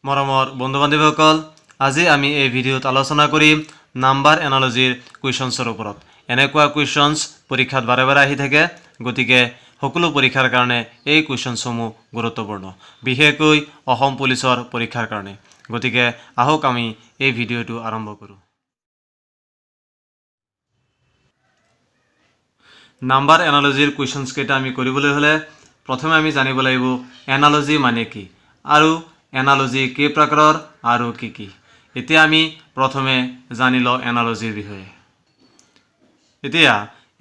মৰমৰ বন্ধু বান্ধৱীসকল, আজি আমি এই ভিডিঅ'ত আলোচনা কৰিম নাম্বাৰ এনালজিৰ কুৱেশ্যনছৰ ওপৰত। এনেকুৱা কুৱেশ্যনছ পৰীক্ষাত বাৰে বাৰে আহি থাকে, গতিকে সকলো পৰীক্ষাৰ কাৰণে এই কুৱেশ্যনছসমূহ গুৰুত্বপূৰ্ণ, বিশেষকৈ অসম পুলিচৰ পৰীক্ষাৰ কাৰণে। গতিকে আহক আমি এই ভিডিঅ'টো আৰম্ভ কৰোঁ। নাম্বাৰ এনালজিৰ কুৱেশ্যনছ কেইটা আমি কৰিবলৈ হ'লে প্ৰথমে আমি জানিব লাগিব এনালজি মানে কি আৰু এনালজি কেই প্ৰকাৰৰ আৰু কি কি। এতিয়া আমি প্ৰথমে জানি লওঁ এনালজিৰ বিষয়ে। এতিয়া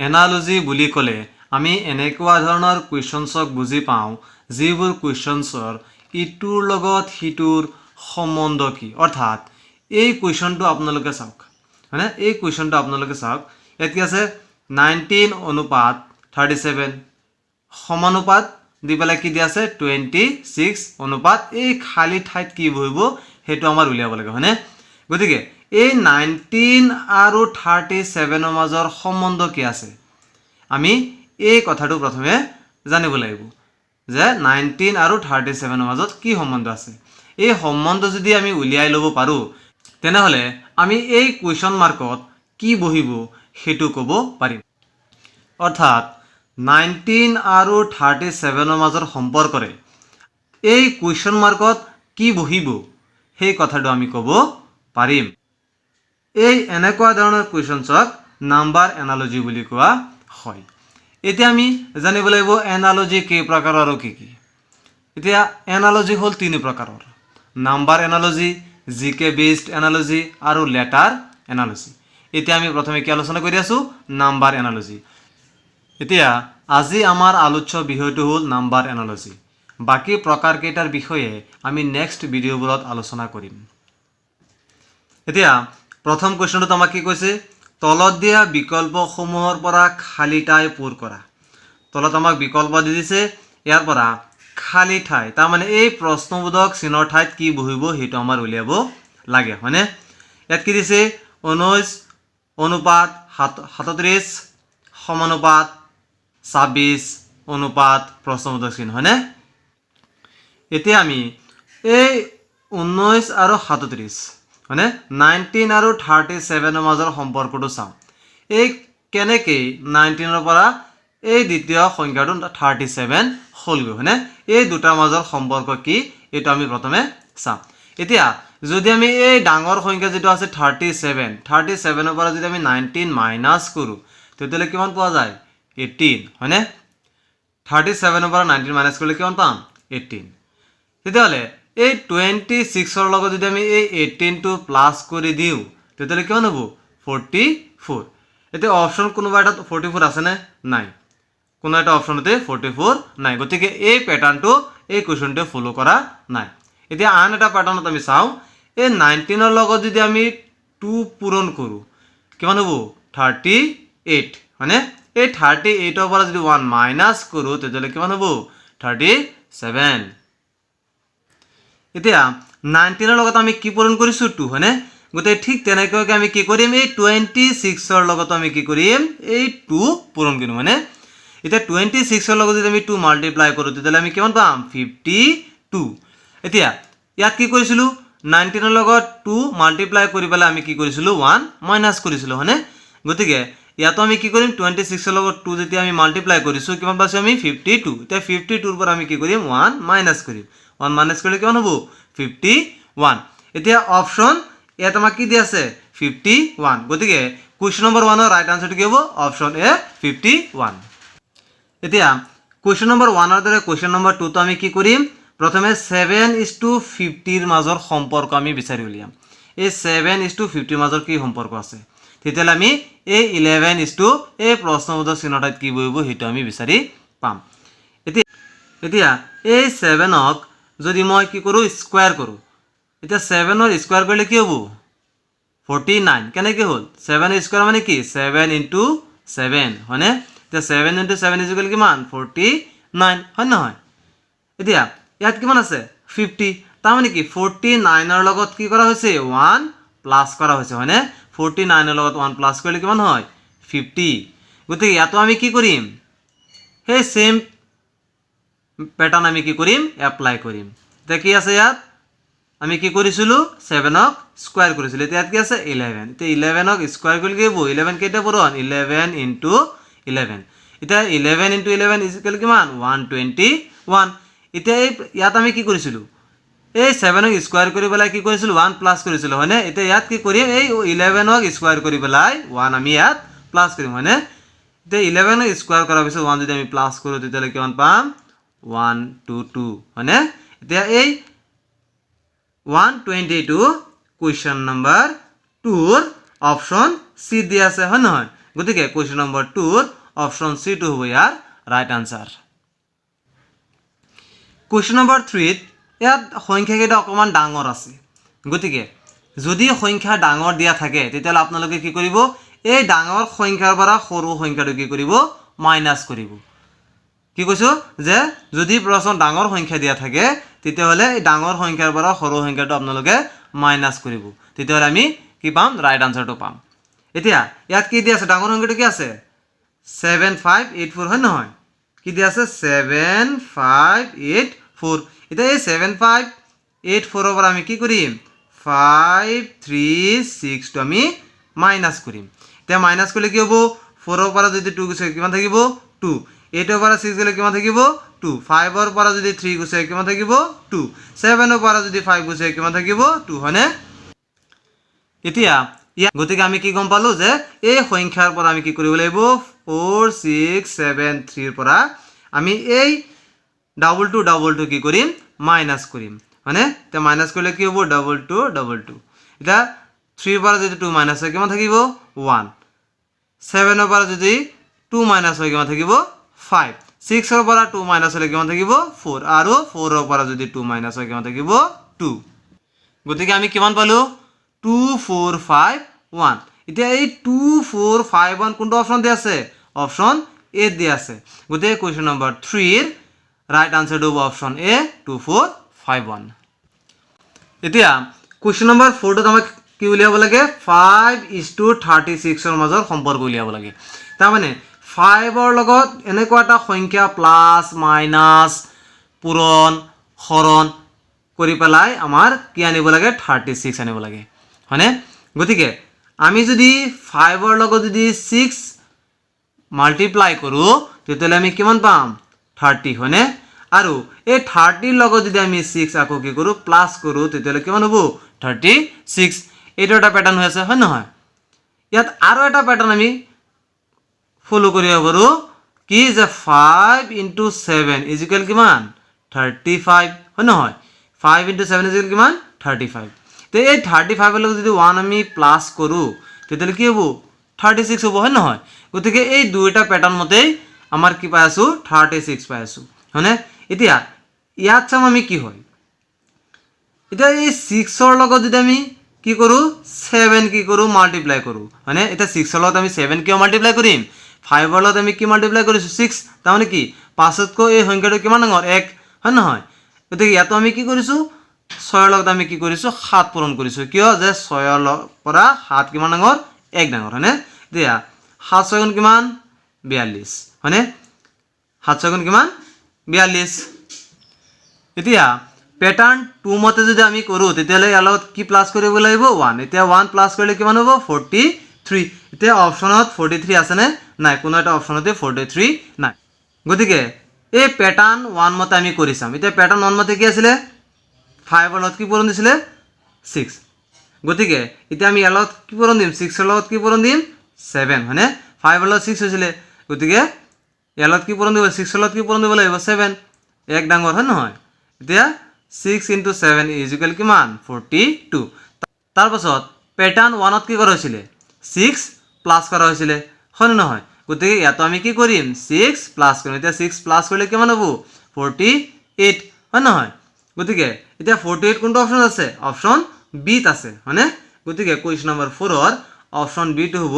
এনালজি বুলি ক'লে আমি এনেকুৱা ধৰণৰ কুৱেশ্যনছক বুজি পাওঁ যিবোৰ কুৱেশ্যনছৰ ইটোৰ লগত সিটোৰ সম্বন্ধ কি। অৰ্থাৎ এই কুৱেশ্যনটো আপোনালোকে চাওক, হয়নে? এই কুৱেশ্যনটো আপোনালোকে চাওক, ইয়াত কি আছে 19:37 সমানুপাত দি পেলাই কি দিয়া আছে 26 অনুপাত। এই খালী ঠাইত কি বহিব সেইটো আমাৰ উলিয়াব লাগে, হয়নে? গতিকে এই 19 আৰু 37ৰ মাজৰ সম্বন্ধ কি আছে, আমি এই কথাটো প্ৰথমে জানিব লাগিব যে 19 আৰু 37ৰ মাজত কি সম্বন্ধ আছে। এই সম্বন্ধ যদি আমি উলিয়াই ল'ব পাৰোঁ তেনেহ'লে আমি এই কুৱেশ্যন মাৰ্কত কি বহিব সেইটো ক'ব পাৰিম। অৰ্থাৎ 19 আৰু 37ৰ মাজৰ সম্পৰ্কৰে এই কুৱেশ্যন মাৰ্কত কি বহিব সেই কথাটো আমি ক'ব পাৰিম। এই এনেকুৱা ধৰণৰ কুৱেশ্যনছক নাম্বাৰ এনালজি বুলি কোৱা হয়। এতিয়া আমি জানিব লাগিব এনালজি কেই প্ৰকাৰৰ আৰু কি কি। এতিয়া এনালজি হ'ল 3 প্ৰকাৰৰ: নাম্বাৰ এনালজি, জিকে বেছড এনালজি আৰু লেটাৰ এনালজি। এতিয়া আমি প্ৰথমে কি আলোচনা কৰি আছোঁ? Number analogy. এতিয়া আজি আমাৰ আলোচ্য বিষয়টো হ'ল নাম্বাৰ এনালজি। বাকী প্ৰকাৰকেইটাৰ বিষয়ে আমি নেক্সট ভিডিঅ'বোৰত আলোচনা কৰিম। এতিয়া প্ৰথম কুৱেশ্যনটোত আমাক কি কৈছে? তলত দিয়া বিকল্পসমূহৰ পৰা খালী ঠাই পূৰ কৰা। তলত আমাক বিকল্প দি দিছে, ইয়াৰ পৰা খালী ঠাই, তাৰমানে এই প্ৰশ্নবোধক চিনৰ ঠাইত কি বহিব সেইটো আমাৰ উলিয়াব লাগে, হয়নে? ইয়াত কি দিছে 19:37 সমানুপাত 26 অনুপাত প্ৰশ্নবোধক চিন, হয়নে? এতিয়া আমি এই 19 আৰু 37, হয়নে, 19 আৰু 37ৰ মাজৰ সম্পৰ্কটো চাওঁ। এই কেনেকৈ 19ৰ পৰা এই দ্বিতীয় সংখ্যাটো 37 হ'লগৈ, হয়নে? এই দুটাৰ মাজৰ সম্পৰ্ক কি এইটো আমি প্ৰথমে চাম। এতিয়া যদি আমি এই ডাঙৰ সংখ্যা যিটো আছে 37ৰ পৰা যদি আমি 19 মাইনাছ কৰোঁ তেতিয়াহ'লে কিমান পোৱা যায়? 18, হয়নে? 37ৰ পৰা 19 মাইনাছ কৰিলে কিমান পাম? 18। তেতিয়াহ'লে এই 26ৰ লগত যদি আমি এই 18টো প্লাছ কৰি দিওঁ তেতিয়াহ'লে কিমান হ'ব? 44। এতিয়া অপশ্যন কোনোবা এটাত 44 আছেনে? নাই, কোনো এটা অপশ্যনতে 44 নাই। গতিকে এই পেটাৰ্ণটো এই কুৱেশ্যনটোৱে ফ'ল' কৰা নাই। এতিয়া আন এটা পেটাৰ্ণত আমি চাওঁ, এই 19ৰ লগত যদি আমি 2 পূৰণ কৰোঁ কিমান হ'ব? 38, হয়নে? এই 38ৰ পৰা যদি 1 মাইনাছ কৰোঁ তেতিয়াহ'লে কিমান হ'ব? 37। এতিয়া 19ৰ লগত আমি কি পূৰণ কৰিছোঁ? 2, হয়নে? গতিকে ঠিক তেনেকুৱাকৈ আমি কি কৰিম? এই 26ৰ লগতো আমি কি কৰিম? এই 2 পূৰণ কৰিম, হয়নে? এতিয়া 26ৰ লগত যদি আমি 2 মাল্টিপ্লাই কৰোঁ তেতিয়াহ'লে আমি কিমান পাম? 52। এতিয়া ইয়াত কি কৰিছিলোঁ? 19ৰ লগত 2 মাল্টিপ্লাই কৰি পেলাই আমি কি কৰিছিলোঁ? 1 মাইনাছ কৰিছিলোঁ, হয়নে? গতিকে ইয়াতো আমি কি কৰিম? 26ৰ লগত 2 যেতিয়া আমি মাল্টিপ্লাই কৰিছোঁ কিমান পাইছোঁ আমি? 52। এতিয়া 52ৰ পৰা আমি কি কৰিম? 1 মাইনাছ কৰিম। 1 মাইনাছ কৰিলে কিমান হ'ব? 51। এতিয়া অপশ্যন ইয়াত আমাক কি দি আছে? 51। গতিকে কুৱেশ্যন নম্বৰ 1ৰ ৰাইট আনচাৰটো কি হ'ব? Option A 51। এতিয়া কুৱেশ্যন নম্বৰ 1ৰ দৰে কুৱেশ্যন নম্বৰ 2টো আমি কি কৰিম? প্ৰথমে 7:50ৰ মাজৰ সম্পৰ্ক আমি বিচাৰি উলিয়াম। এই 7:50ৰ মাজৰ কি সম্পৰ্ক আছে? তেতিয়াহ'লে আমি এই 11 এই প্ৰশ্নবোধক চিহ্নৰ ঠাইত কি বহিব সেইটো আমি বিচাৰি পাম। এতিয়া এই 7ক যদি মই কি কৰোঁ? স্কুৱাৰ কৰোঁ। এতিয়া 7ৰ স্কুৱাৰ কৰিলে কি হ'ব? 49। কেনেকৈ হ'ল? 7ৰ স্কুৱাৰ মানে কি? 7 × 7, হয়নে? এতিয়া 7 × 7 = কিমান? 49, হয় নহয়? এতিয়া ইয়াত কিমান আছে? 50। তাৰমানে কি 49ৰ লগত কি কৰা হৈছে? 1 প্লাছ কৰা হৈছে, হয়নে? 49ৰ লগত 1 প্লাছ কৰিলে কিমান হয়? 50। গতিকে ইয়াতো আমি কি কৰিম? সেই সেম পেটাৰ্ণ আমি কি কৰিম? এপ্লাই কৰিম। এতিয়া কি আছে ইয়াত? আমি কি কৰিছিলোঁ 7ক স্কোয়াৰ কৰিছিলোঁ এতিয়া কি আছে 11 এতিয়া 11ক স্কোয়াৰ কৰিলে কি হ'ব 11 কেইটা পূৰণ 11 * 11 এতিয়া 11 * 11 ইকুৱেল কিমান 121 এতিয়া ইয়াত আমি কি কৰিছিলোঁ এই 7ক স্কোয়াৰ কৰি পেলাই কি কৰিছিলোঁ 1 প্লাস কৰিছিলোঁ হয়নে এতিয়া ইয়াত কি কৰিম এই 11ক স্কোয়াৰ কৰি পেলাই 1 আমি ইয়াত প্লাস কৰিম হয়নে এতিয়া 11ক স্কোয়াৰ কৰাৰ পিছত 1 যদি আমি প্লাস কৰোঁ তেতিয়ালে কিমান পাম 122 হয়নে এতিয়া এই 122 question number 2 অপশন সি দিয়া আছে হয় নহয় গতিকে question number 2 অপশন সি টু হ'ব ইয়াৰ ৰাইট আনসাৰ question number 3 ইয়াত সংখ্যা কেইটা অকমান ডাঙৰ আছে গতিকে যদি সংখ্যা ডাঙৰ দিয়া থাকে তেতিয়ালে আপোনালোকে কি কৰিব এই ডাঙৰ সংখ্যাৰ পৰা সৰু সংখ্যাটো কি কৰিব মাইনাস কৰিব কি কৈছো যে যদি প্ৰশ্ন ডাঙৰ সংখ্যা দিয়া থাকে তেতিয়াহলে এই ডাঙৰ সংখ্যাৰ পৰা সৰু সংখ্যাটো আপোনালোকে মাইনাস কৰিব তেতিয়াহলে আমি কি পাম ৰাইট আনসাৰটো পাম এতিয়া ইয়াত কি দিয়া আছে ডাঙৰ সংখ্যাটো কি আছে 7584 হয় নহয় কি দিয়া আছে 7584 এতিয়া এই 7584 ৰ পৰা আমি কি কৰিম 536 টো আমি মাইনাস কৰিম এতিয়া মাইনাস কৰিলে কি হ'ব 4 ৰ পৰা যদি 2 গুছে কিমান থাকিব 2 8 ৰ পৰা 6 গলে কিমান থাকিব 2 5 ৰ পৰা যদি 3 গুছে কিমান থাকিব 2 7 ৰ পৰা যদি 5 গুছে কিমান থাকিব 2 হয়নে এতিয়া গতিকে আমি কি গম পালো যে এই সংখ্যাৰ পৰা আমি কি কৰিব লাগিব 4673 ৰ পৰা আমি এই ডাবল টু কি কৰিম মাইনাস কৰিম মানে তে মাইনাস কৰিলে কি হ'ব 2222 এটা 3 ৰ পৰা যদি 2 মাইনাস হয় কিমান থাকিব 1 7 ৰ পৰা যদি 2 মাইনাস হয় কিমান থাকিব 5 6 ৰ পৰা 2 মাইনাস হলে কিমান থাকিব 4 আৰু 4 ৰ পৰা যদি 2 মাইনাস হয় কিমান থাকিব 2 গতিকে আমি কিমান পালো 2451 এতিয়া এই 2451 কোনটো অপশন দিয়া আছে অপশন এ দিয়া আছে গতিকে কোৱেশ্চন নম্বৰ 3 ৰ ৰাইট আনসাৰ হবে অপশন এ 2451 এতিয়া কোৱেশ্চন নম্বৰ 4 ত আমাক কি উলিয়াব লাগে 5:36 ৰ মাজৰ সম্পৰ্ক উলিয়াব লাগে তাৰ মানে 5 ৰ লগত এনেকুৱা এটা সংখ্যা প্লাস মাইনাস পূৰণ হৰণ কৰি পেলাই আমাৰ কি আনিব লাগে 36 আনিব লাগে হয়নে গতিকে আমি যদি 5 ৰ লগত যদি 6 মাল্টিপ্লাই কৰো তেতিয়ালে আমি কিমান পাম 30 হয়নে আৰু এই 30 লগত যদি আমি 6 আকৌ কি কৰো প্লাস কৰো তেতিয়ালে কিমান হ'ব 36 এইটো এটা প্যাটাৰ্ন হৈ আছে হয় নহয় ইয়াত আৰু এটা প্যাটাৰ্ন আমি ফলো কৰিব পাৰো কি যে 5 * 7 = কিমান 35 হয় নহয় 5 * 7 = কিমান 35 তে এই 35 ৰ লগত যদি 1 আমি প্লাস কৰো তেতিয়ালে কি হ'ব 36 হ'ব হয় নহয় গতিকে এই দুইটা প্যাটাৰ্ন মতেই আমাৰ কি পাই আছো 36 পাই আছো হয়নে এতিয়া ইয়াত চাম আমি কি হয় এতিয়া এই 6 ৰ লগত যদি আমি কি কৰো 7 কি কৰো মাল্টিপ্লাই কৰো মানে এটা 6 ৰ লগত আমি 7 কিয় মাল্টিপ্লাই কৰিম 5 ৰ লগত আমি কি মাল্টিপ্লাই কৰিছো 6 তাৰ মানে কি 5 তকৈ এই সংখ্যাটো কিমান ডাঙৰ 1 হয় নহয় গতিকে ইয়াতো আমি কি কৰিছো 6 ৰ লগত আমি কি কৰিছো 7 পূৰণ কৰিছো কিয় যে 6 ৰ পৰা 7 কিমান ডাঙৰ 1 ডাঙৰ হয়নে দিয়া 7 6 গুণ কিমান 42 হয়নে 7 6 গুণ কিমান 42 এতিয়া প্যাটাৰ্ন 2 মতে যদি আমি কৰো তেতিয়ালে ইয়ালত কি প্লাস কৰিব লাগিব 1 এতিয়া 1 প্লাস কৰিলে কিমান হ'ব 43 এতিয়া অপশনত 43 আছে নে নাই কোনো এটা অপশনতে 43 নাই গতিকে এই প্যাটাৰ্ন 1 মতে আমি কৰি চাম এতিয়া প্যাটাৰ্ন 1 মতে কি আছিল 5 ৰ লগত কি পূৰণ দিছিলে 6 গতিকে এতিয়া আমি ইয়ালত কি পূৰণ দিম 6 ৰ লগত কি পূৰণ দিম 7 হয়নে 5 ৰ লগত 6 হৈছিলে গতিকে ইয়ালত কি পূৰণ দিব 6 ৰ লগত কি পূৰণ দিব লাগিব 7 এক ডাঙৰ হয় নহয় এতিয়া 6 * 7 = কিমান 42 তাৰ পাছত প্যাটাৰ্ন 1 ত কি কৰা হৈছিল 6 প্লাস কৰা হৈছিল হয় নহয় গতিকে ইয়াতো আমি কি কৰিম 6 প্লাস কৰিম এতিয়া 6 প্লাস কৰিলে কিমান হ'ব 48 হয় নহয় গতিকে এতিয়া 48 কোনটো অপশন আছে অপশন বি ত আছে হয়নে গতিকে কোৱেশ্চন নম্বৰ 4 ৰ অপশন বি টো হ'ব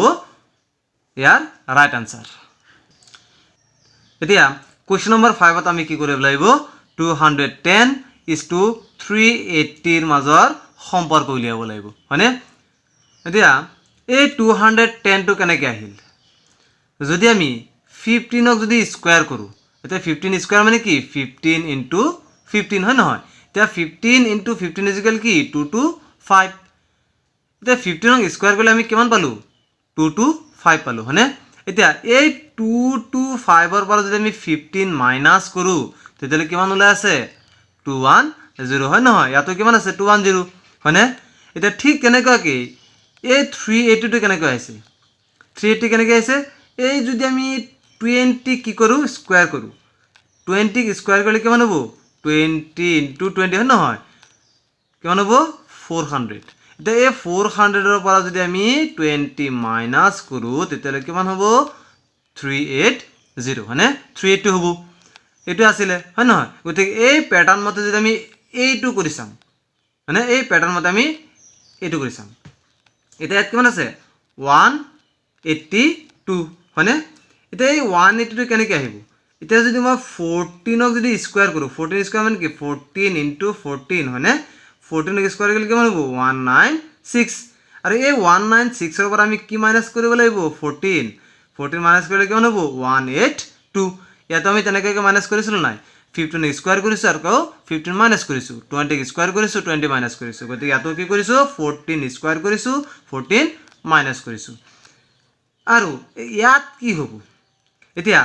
ইয়াৰ ৰাইট আনসাৰ এতিয়া কোৱেশ্চন নম্বৰ 5 ত আমি কি কৰিব লাগিব 210:380 ৰ মাজৰ সম্পৰ্ক উলিয়াব লাগিব হয়নে এতিয়া এই 210 টো কেনেকৈ আহিল যদি আমি 15 ক যদি স্কয়াৰ কৰো এটা 15 স্কয়াৰ মানে কি 15 * 15 হয় নহয় এতিয়া 15 × 15 ইকুৱেল কি 2 to 5 এতিয়া 15 স্কোয়াৰ কৰিলে আমি কিমান পালো 2 to 5 পালো হয়নে এতিয়া এই 2 to 5 ৰ পৰা যদি আমি 15 মাইনাস কৰো তেতিয়ালে কিমান ওলাই আছে 210 হয় নহয় ইয়াতো কিমান আছে 210 হয়নে এতিয়া ঠিক কেনেকৈ কি এই 380 কেনেকৈ আহিছে 380 কেনেকৈ আহিছে এই যদি আমি 20 কি কৰো স্কয়াৰ কৰো 20 স্কয়াৰ কৰিলে কিমান হ'ব 20 * 20 হয় নহয় কিমান হ'ব 400 এতিয়া এই 400 ৰ পৰা যদি আমি 20 মাইনাস কৰো তেতিয়ালে কিমান হ'ব 380 হয়নে 380 হ'ব এটো আছিলে হয় নহয় গতিকে এই প্যাটাৰ্ন মতে যদি আমি এইটো কৰি চাম মানে এই প্যাটাৰ্ন মতে আমি এইটো কৰি চাম এটা ইয়াত কিমান আছে 182 হয়নে এটা এই 182 কেনেকৈ আহিব এটা যদি মই 14 ক যদি স্কয়াৰ কৰো 14 স্কয়াৰ মানে কি 14 * 14 হয়নে 14 স্কয়াৰ কৰিলে কিমান হ'ব 196 আৰু এই 196 ৰ পৰা আমি কি মাইনাস কৰিব লাগিব 14 মাইনাস কৰিলে কিমান হ'ব 182 ইয়াত আমি তেনেকৈ মাইনাস কৰিছিলো নাই 15 স্কয়াৰ কৰিছো আৰু 15 মাইনাস কৰিছো 20 স্কয়াৰ কৰিছো 20 মাইনাস কৰিছো গতিকে ইয়াতো কি কৰিছো 14 স্কয়াৰ কৰিছো 14 মাইনাস কৰিছো আৰু ইয়াত কি হ'ব এতিয়া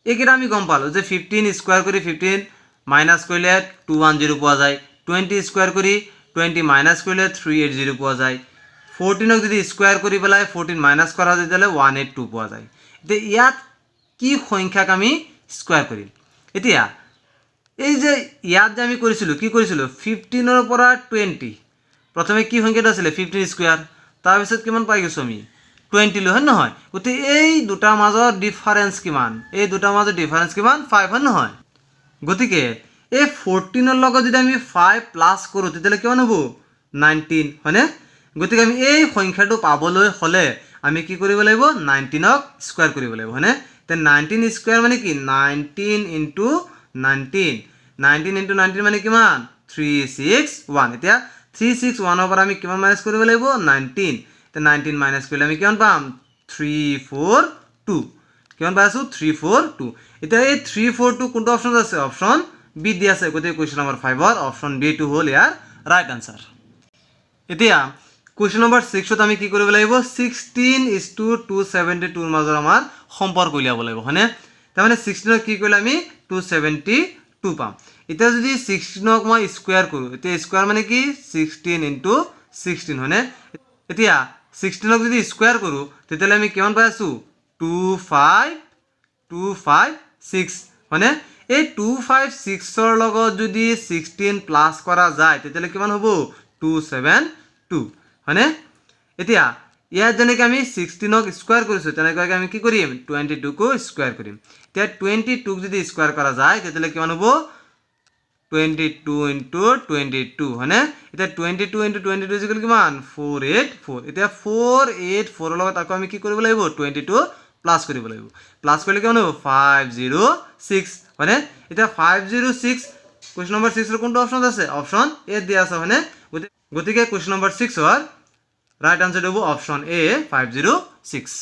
এইকেইটা আমি গম পালো যে 15 স্কয়াৰ কৰি 15 মাইনাস কৰিলে 210 পোৱা যায় 20 স্কয়াৰ কৰি 20 মাইনাস কৰিলে 380 পোৱা যায় 14 ক যদি স্কয়াৰ কৰি পেলাই 14 মাইনাস কৰা হয় তেতিয়ালে 182 পোৱা যায় এতিয়া ইয়াত কি সংখ্যাক আমি স্কয়াৰ কৰিম এতিয়া এই যে ইয়াত যে আমি কৰিছিলো কি কৰিছিলো 15 ৰ পৰা 20 প্ৰথমে কি সংখ্যাটো আছিল 15 স্কয়াৰ তাৰ পিছত কিমান পাই গৈছো আমি 20 ল হয় নহয় গতি এই দুটা মাজৰ ডিফাৰেন্স কিমান এই দুটা মাজৰ ডিফাৰেন্স কিমান 5 হয় নহয় গতিকে এই 14 ৰ লগত যদি আমি 5 প্লাস কৰো তেতিয়ালে কিমান হ'ব 19 হয়নে গতিকে আমি এই সংখ্যাটো পাবলৈ হলে আমি কি কৰিব লাগিব 19 ক স্কয়াৰ কৰিব লাগিব হয়নে তে 19 স্কয়াৰ মানে কি 19 * 19 19 * 19 মানে কিমান 361 এতিয়া 361 ৰ পৰা আমি কিমান মাইনাস কৰিব লাগিব 19 তে 19 মাইনাস কৰিলে আমি কিমান পাম 342 কিমান পাইছো 342 এতিয়া এই 342 কোনটো অপচন আছে অপচন বি দি আছে গতিকে কোৱেশ্চন নম্বৰ 5 ৰ অপচন বি টু হ'ল ইয়াৰ ৰাইট আনসাৰ এতিয়া কোৱেশ্চন নম্বৰ 6 ত আমি কি কৰিব লাগিব 16:272 ৰ মাজৰ আমাৰ সম্পৰ্ক উলিয়াব লাগিব হয়নে তাৰ মানে 16 ক কি কৰিলে আমি 272 পাম এতিয়া যদি 16 ক মই স্কয়াৰ কৰো এতিয়া স্কয়াৰ মানে কি 16 * 16 হয়নে এতিয়া 16 ক যদি স্কয়াৰ কৰো তেতিয়ালে আমি কিমান পাই আছো 25256 হয়নে এই 256 ৰ লগত যদি 16 প্লাস কৰা যায় তেতিয়ালে কিমান হ'ব 272 হয়নে এতিয়া ইয়াত যেনেকৈ আমি 16 ক স্কয়াৰ কৰিছো তেনেকৈ আমি কি কৰিম 22 কো স্কয়াৰ কৰিম এতিয়া 22 ক যদি স্কয়াৰ কৰা যায় তেতিয়ালে কিমান হ'ব 22 * 22 হয়নে এতিয়া 22 * 22 ইকুৱেল কিমান 484 এতিয়া 484 ৰ লগত আকৌ আমি কি কৰিব লাগিব 22 প্লাস কৰিব লাগিব প্লাস কৰিলে কিমান হ'ব 506 হয়নে এতিয়া 506 কোৱেশ্চন নম্বৰ 6 ৰ কোনটো অপচন আছে অপচন এ দিয়া আছে হয়নে গতিকে কোৱেশ্চন নম্বৰ 6 ৰ ৰাইট আনসাৰ হ'ব অপশন এ 506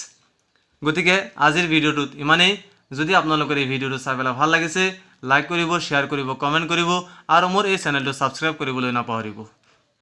গতিকে আজিৰ ভিডিওটোত ইমানেই যদি আপোনালোকৰ এই ভিডিওটো চাই পেলাই ভাল লাগিছে লাইক কৰিব শেয়াৰ কৰিব কমেন্ট কৰিব আৰু মোৰ এই চেনেলটো সাবস্ক্ৰাইব কৰিবলৈ নাপাহৰিব